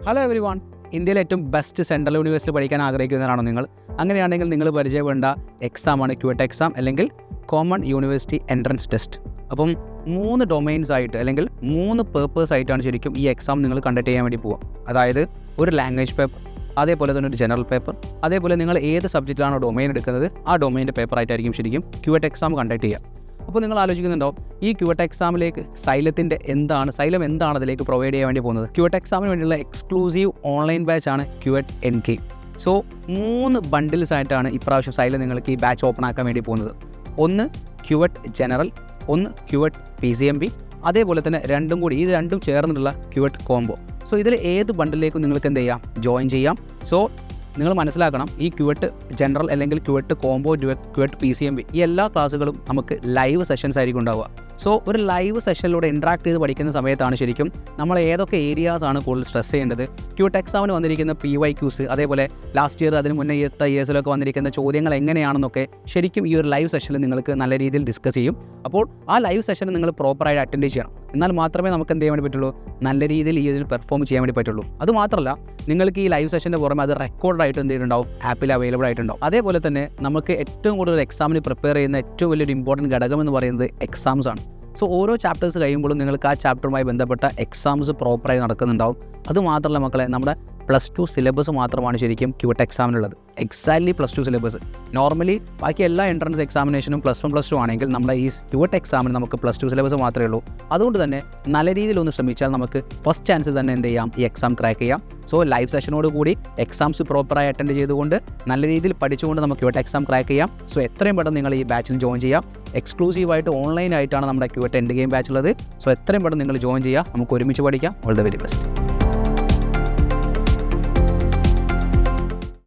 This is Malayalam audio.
Hello every one. ഇന്ത്യയിലെ ഏറ്റവും ബെസ്റ്റ് സെൻട്രൽ യൂണിവേഴ്സിറ്റി പഠിക്കാൻ ആഗ്രഹിക്കുന്നവരാണോ നിങ്ങൾ? അങ്ങനെയാണെങ്കിൽ നിങ്ങൾ പരിചയപ്പെടേണ്ട എക്സാമാണ് ക്യുവെറ്റ് എക്സാം അല്ലെങ്കിൽ കോമൺ യൂണിവേഴ്സിറ്റി എൻട്രൻസ് ടെസ്റ്റ്. അപ്പം 3 ഡൊമൈൻസ് ആയിട്ട് അല്ലെങ്കിൽ 3 പേർപ്പേഴ്സ് ആയിട്ടാണ് ശരിക്കും ഈ എക്സാം നിങ്ങൾ കണ്ടക്ട് ചെയ്യാൻ വേണ്ടി പോവുക. അതായത് ഒരു ലാംഗ്വേജ് പേപ്പർ, അതേപോലെ തന്നെ ഒരു ജനറൽ പേപ്പർ, അതേപോലെ നിങ്ങൾ ഏത് സബ്ജക്റ്റിലാണോ ഡൊമൈൻ എടുക്കുന്നത് ആ ഡൊമൈൻ്റെ പേപ്പർ ആയിട്ടായിരിക്കും ശരിക്കും ക്യുവെറ്റ് എക്സാം കണ്ടക്ട് ചെയ്യുക. അപ്പോൾ നിങ്ങൾ ആലോചിക്കുന്നുണ്ടോ ഈ ക്യുവെറ്റ് എക്സാമിലേക്ക് സൈലം എന്താണ് അതിലേക്ക് പ്രൊവൈഡ് ചെയ്യാൻ വേണ്ടി പോകുന്നത്? ക്യുവെറ്റ് എക്സാമിന് വേണ്ടിയുള്ള എക്സ്ക്ലൂസീവ് ഓൺലൈൻ ബാച്ചാണ് ക്യുവെറ്റ് NK. സോ 3 ബണ്ടിൽസ് ആയിട്ടാണ് ഇപ്രാവശ്യം സൈലം നിങ്ങൾക്ക് ഈ ബാച്ച് ഓപ്പൺ ആക്കാൻ വേണ്ടി പോകുന്നത്. ഒന്ന് ക്യുവെറ്റ് ജനറൽ, ഒന്ന് ക്യുവെറ്റ് PCMB, അതേപോലെ തന്നെ ഇത് രണ്ടും ചേർന്നിട്ടുള്ള ക്യുവെറ്റ് കോംബോ. സോ ഇതിൽ ഏത് ബണ്ടിലേക്കും നിങ്ങൾക്ക് എന്ത് ചെയ്യാം, ജോയിൻ ചെയ്യാം. സോ നിങ്ങൾ മനസ്സിലാക്കണം, ഈ ക്യുവെറ്റ് ജനറൽ അല്ലെങ്കിൽ ക്യുവെറ്റ് കോംബോ, ക്യുവെറ്റ് PCMB ഈ എല്ലാ ക്ലാസ്സുകളും നമുക്ക് ലൈവ് സെഷൻസ് ആയിരിക്കും ഉണ്ടാവുക. സോ ഒരു ലൈവ് സെഷനിലൂടെ ഇൻട്രാക്ട് ചെയ്ത് പഠിക്കുന്ന സമയത്താണ് ശരിക്കും നമ്മൾ ഏതൊക്കെ ഏരിയാസാണ് കൂടുതൽ സ്ട്രെസ് ചെയ്യേണ്ടത്, ക്യുവെറ്റ് എക്സാമിന് വന്നിരിക്കുന്ന PYQs, അതേപോലെ ലാസ്റ്റ് ഇയർ അതിന് മുന്നേ ഇയേഴ്സിലൊക്കെ വന്നിരിക്കുന്ന ചോദ്യങ്ങൾ എങ്ങനെയാണെന്നൊക്കെ ശരിക്കും ഈ ഒരു ലൈവ് സെഷനിൽ നിങ്ങൾക്ക് നല്ല രീതിയിൽ ഡിസ്കസ് ചെയ്യും. അപ്പോൾ ആ ലൈവ് സെഷൻ നിങ്ങൾ പ്രോപ്പറായിട്ട് അറ്റൻഡ് ചെയ്യണം. എന്നാൽ മാത്രമേ നമുക്ക് എന്ത് ചെയ്യാൻ വേണ്ടി പറ്റുള്ളൂ, നല്ല രീതിയിൽ ഈ ഇതിൽ പെർഫോം ചെയ്യാൻ വേണ്ടി പറ്റുള്ളൂ. അതുമാത്രമല്ല നിങ്ങൾക്ക് ഈ ലൈവ് സെഷൻ്റെ പുറമെ അത് റെക്കോർഡായിട്ട് എന്ത് ചെയ്തിട്ടുണ്ടാവും, ആപ്പിൽ അവൈലബിൾ ആയിട്ടുണ്ടാവും. അതേപോലെ തന്നെ നമുക്ക് ഏറ്റവും കൂടുതൽ എക്സാമിന് പ്രിപ്പയർ ചെയ്യുന്ന ഏറ്റവും വലിയൊരു ഇമ്പോർട്ടൻറ്റ് ഘടകം എന്ന് പറയുന്നത് എക്സാംസ് ആണ്. സോ ഓരോ ചാപ്റ്റേഴ്സ് കഴിയുമ്പോഴും നിങ്ങൾക്ക് ആ ചാപ്റ്ററുമായി ബന്ധപ്പെട്ട എക്സാംസ് പ്രോപ്പറായി നടക്കുന്നുണ്ടാവും. അതുമാത്രമല്ല മക്കളെ, നമ്മുടെ +2 സിലബസ് മാത്രമാണ് ശരിക്കും ക്യുവെറ്റ് എക്സാമിനുള്ളത്. Exactly +2 syllabus. നോർമലി ബാക്കി എല്ലാ എൻട്രൻസ് എക്സാമിനേഷനും +1 +2 ആണെങ്കിൽ നമ്മുടെ ഈ ക്യുവെറ്റ് എക്സാമിന് നമുക്ക് +2 സിലബസ് മാത്രമേ ഉള്ളൂ. അതുകൊണ്ട് തന്നെ നല്ല രീതിയിൽ ഒന്ന് ശ്രമിച്ചാൽ നമുക്ക് ഫസ്റ്റ് ചാൻസിൽ തന്നെ എന്ത് ചെയ്യാം, ഈ എക്സാം ക്രാക്ക് ചെയ്യാം. സോ ലൈവ് സെഷനോട് കൂടി എക്സാംസ് പ്രോപ്പറായി അറ്റൻഡ് ചെയ്തുകൊണ്ട് നല്ല രീതിയിൽ പഠിച്ചുകൊണ്ട് നമുക്ക് ക്യുവെറ്റ് എക്സാം ക്രാക്ക് ചെയ്യാം. സോ എത്രയും പെട്ടെന്ന് നിങ്ങൾ ഈ ബാച്ചിൽ ജോയിൻ ചെയ്യാം. എക്സ്ക്ലൂസീവായിട്ട് ഓൺലൈനായിട്ടാണ് നമ്മുടെ ക്യുവെറ്റ് എൻഡ് ഗെയിം ബാച്ച് ഉള്ളത്. സോ എത്രയും പെട്ടെന്ന് നിങ്ങൾ ജോയിൻ ചെയ്യുക, നമുക്ക് ഒരുമിച്ച് പഠിക്കാം. All the very best.